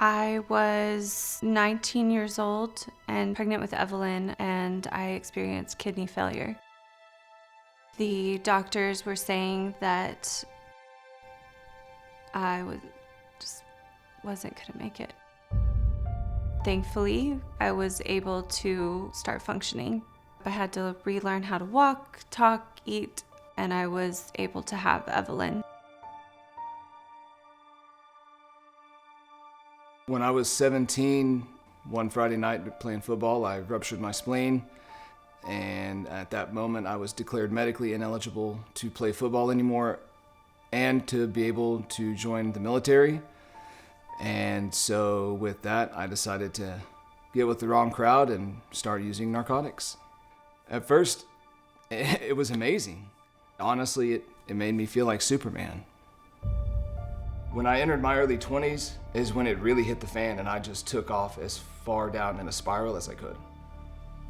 I was 19 years old and pregnant with Evelyn, and I experienced kidney failure. The doctors were saying that just wasn't gonna make it. Thankfully, I was able to start functioning. I had to relearn how to walk, talk, eat, and I was able to have Evelyn. When I was 17, one Friday night playing football, I ruptured my spleen. And at that moment, I was declared medically ineligible to play football anymore and to be able to join the military. And so with that, I decided to get with the wrong crowd and start using narcotics. At first, it was amazing. Honestly, it made me feel like Superman. When I entered my early 20s is when it really hit the fan, and I just took off as far down in a spiral as I could.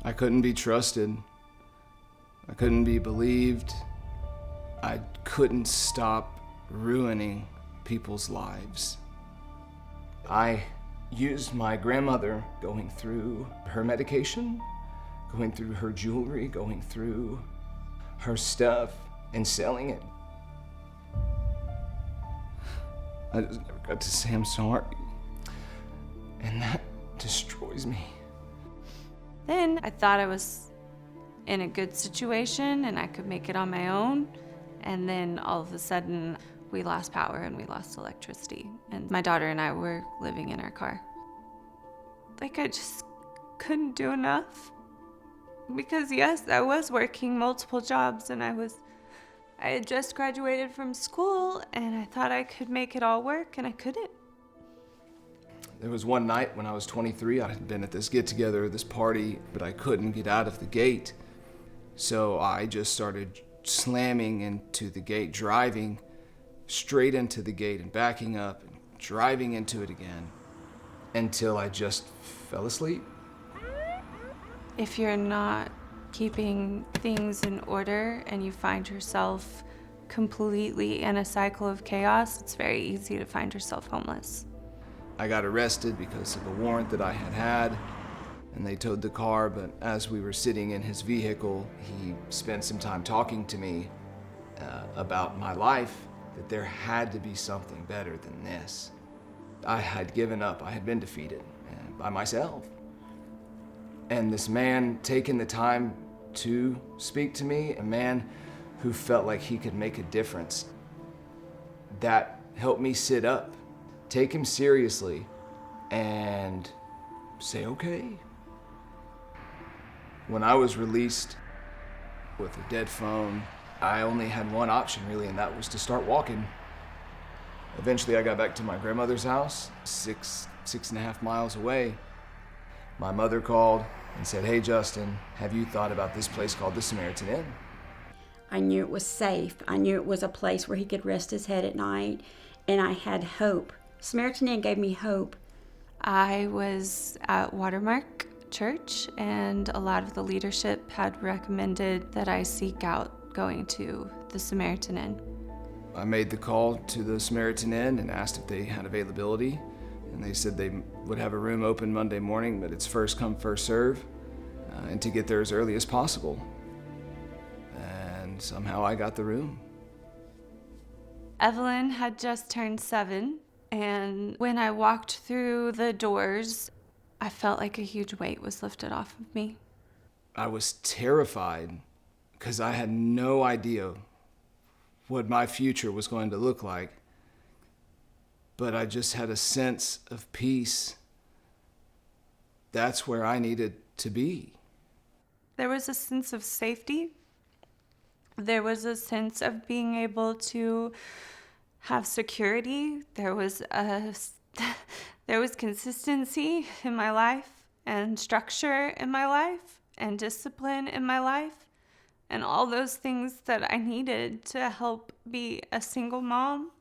I couldn't be trusted. I couldn't be believed. I couldn't stop ruining people's lives. I used my grandmother going through her medication, going through her jewelry, going through her stuff, and selling it. I just never got to say I'm sorry. And that destroys me. Then I thought I was in a good situation and I could make it on my own. And then all of a sudden, we lost power and we lost electricity. And my daughter and I were living in our car. Like, I just couldn't do enough. Because yes, I was working multiple jobs and I had just graduated from school and I thought I could make it all work and I couldn't. There was one night when I was 23, I had been at this get-together, this party, but I couldn't get out of the gate. So I just started slamming into the gate, driving straight into the gate and backing up and driving into it again until I just fell asleep. If you're not keeping things in order and you find yourself completely in a cycle of chaos, it's very easy to find yourself homeless. I got arrested because of a warrant that I had, and they towed the car, but as we were sitting in his vehicle, he spent some time talking to me about my life, that there had to be something better than this. I had given up, I had been defeated by myself. And this man taking the time to speak to me, a man who felt like he could make a difference, that helped me sit up, take him seriously, and say, okay. When I was released with a dead phone, I only had one option really, and that was to start walking. Eventually I got back to my grandmother's house, six and a half miles away. My mother called and said, hey Justin, have you thought about this place called the Samaritan Inn? I knew it was safe. I knew it was a place where he could rest his head at night, and I had hope. Samaritan Inn gave me hope. I was at Watermark Church, and a lot of the leadership had recommended that I seek out going to the Samaritan Inn. I made the call to the Samaritan Inn and asked if they had availability, and they said they would have a room open Monday morning, but it's first come, first serve, and to get there as early as possible. And somehow I got the room. Evelyn had just turned 7, and when I walked through the doors, I felt like a huge weight was lifted off of me. I was terrified because I had no idea what my future was going to look like. But I just had a sense of peace. That's where I needed to be. There was a sense of safety. There was a sense of being able to have security. There was consistency in my life, and structure in my life, and discipline in my life, and all those things that I needed to help be a single mom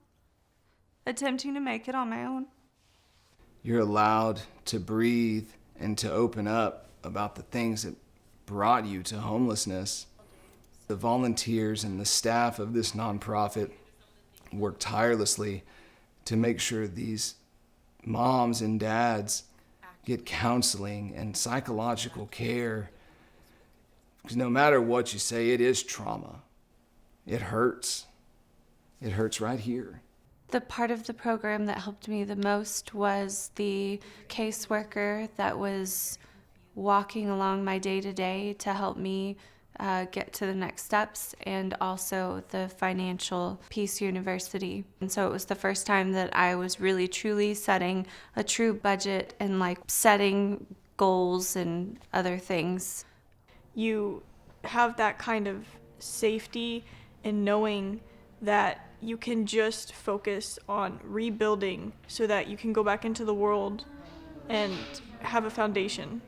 attempting to make it on my own. You're allowed to breathe and to open up about the things that brought you to homelessness. The volunteers and the staff of this nonprofit work tirelessly to make sure these moms and dads get counseling and psychological care. Because no matter what you say, it is trauma. It hurts. It hurts right here. The part of the program that helped me the most was the caseworker that was walking along my day-to-day to help me get to the next steps, and also the financial Peace University. And so it was the first time that I was really truly setting a true budget and like setting goals and other things. You have that kind of safety in knowing that you can just focus on rebuilding so that you can go back into the world and have a foundation.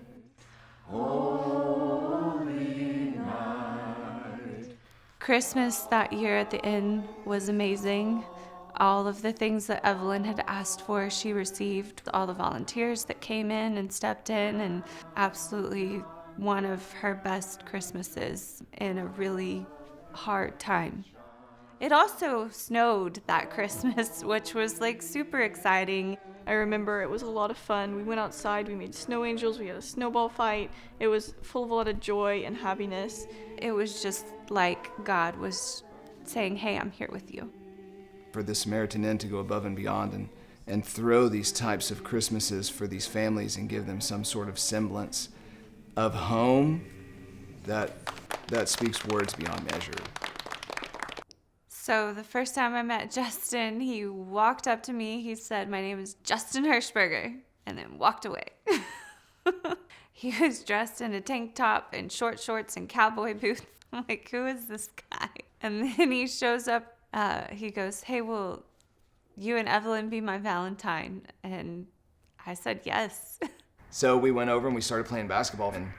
Christmas that year at the Inn was amazing. All of the things that Evelyn had asked for, she received. All the volunteers that came in and stepped in, and absolutely one of her best Christmases in a really hard time. It also snowed that Christmas, which was like super exciting. I remember it was a lot of fun. We went outside, we made snow angels, we had a snowball fight. It was full of a lot of joy and happiness. It was just like God was saying, hey, I'm here with you. For the Samaritan Inn to go above and beyond and throw these types of Christmases for these families and give them some sort of semblance of home, that speaks words beyond measure. So the first time I met Justin, he walked up to me, he said, my name is Justin Hirschberger, and then walked away. He was dressed in a tank top and short shorts and cowboy boots. I'm like, who is this guy? And then he shows up, he goes, hey, will you and Evelyn be my Valentine? And I said yes. So we went over and we started playing basketball, and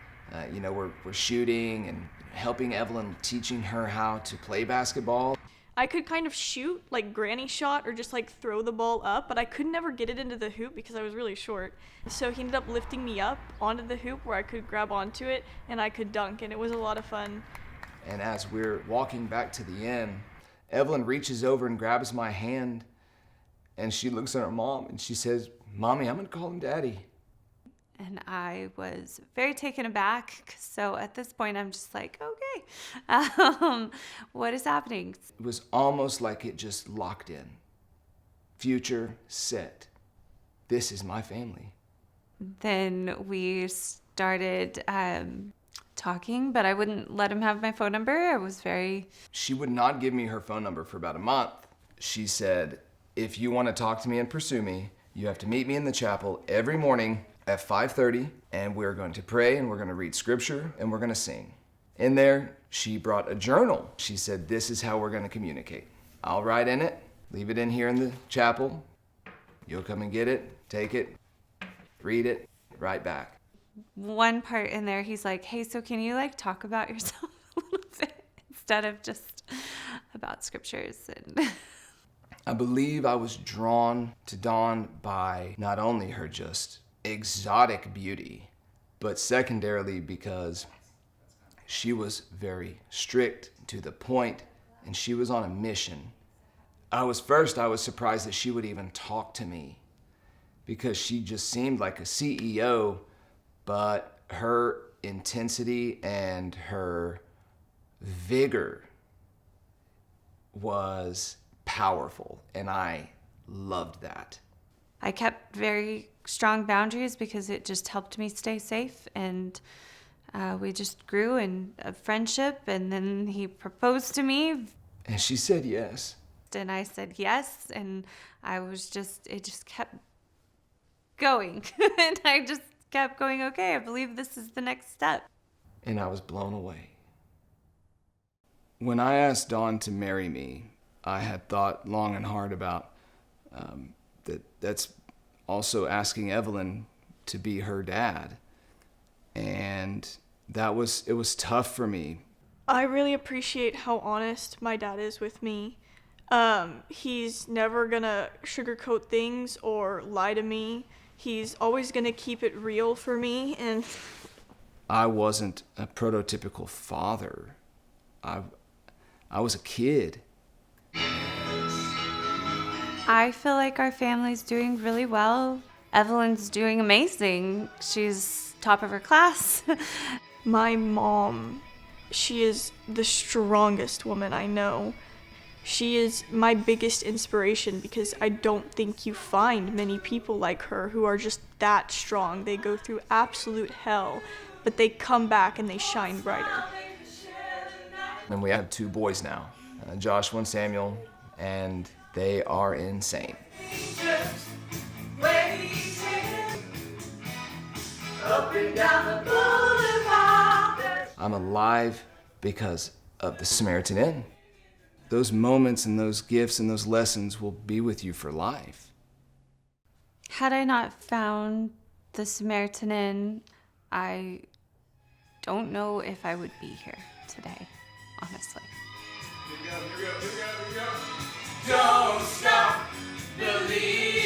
we're shooting and helping Evelyn, teaching her how to play basketball. I could kind of shoot, like granny shot, or just like throw the ball up, but I could never get it into the hoop because I was really short. So he ended up lifting me up onto the hoop where I could grab onto it and I could dunk, and it was a lot of fun. And as we're walking back to the inn, Evelyn reaches over and grabs my hand, and she looks at her mom and she says, Mommy, I'm gonna call him Daddy. And I was very taken aback. So at this point, I'm just like, okay, what is happening? It was almost like it just locked in. Future set. This is my family. Then we started talking, but I wouldn't let him have my phone number. I was very... She would not give me her phone number for about a month. She said, if you want to talk to me and pursue me, you have to meet me in the chapel every morning at 5:30, and we're going to pray, and we're going to read scripture, and we're going to sing. In there, she brought a journal. She said, this is how we're going to communicate. I'll write in it, leave it in here in the chapel. You'll come and get it, take it, read it, write back. One part in there, he's like, hey, so can you like talk about yourself a little bit instead of just about scriptures? And I believe I was drawn to Dawn by not only her just exotic beauty, but secondarily because she was very strict, to the point, and she was on a mission. I was surprised that she would even talk to me, because she just seemed like a CEO, but her intensity and her vigor was powerful, and I loved that. I kept very strong boundaries because it just helped me stay safe, and we just grew in a friendship, and then he proposed to me. And she said yes. And I said yes, and it just kept going. And I just kept going, okay, I believe this is the next step. And I was blown away. When I asked Dawn to marry me, I had thought long and hard about that's also asking Evelyn to be her dad. And it was tough for me. I really appreciate how honest my dad is with me. He's never gonna sugarcoat things or lie to me. He's always gonna keep it real for me, and I wasn't a prototypical father. I was a kid. I feel like our family's doing really well. Evelyn's doing amazing. She's top of her class. My mom, she is the strongest woman I know. She is my biggest inspiration because I don't think you find many people like her who are just that strong. They go through absolute hell, but they come back and they shine brighter. And we have 2 boys now, Joshua and Samuel, and they are insane. I'm alive because of the Samaritan Inn. Those moments and those gifts and those lessons will be with you for life. Had I not found the Samaritan Inn, I don't know if I would be here today, honestly. Here we go. Don't stop believing.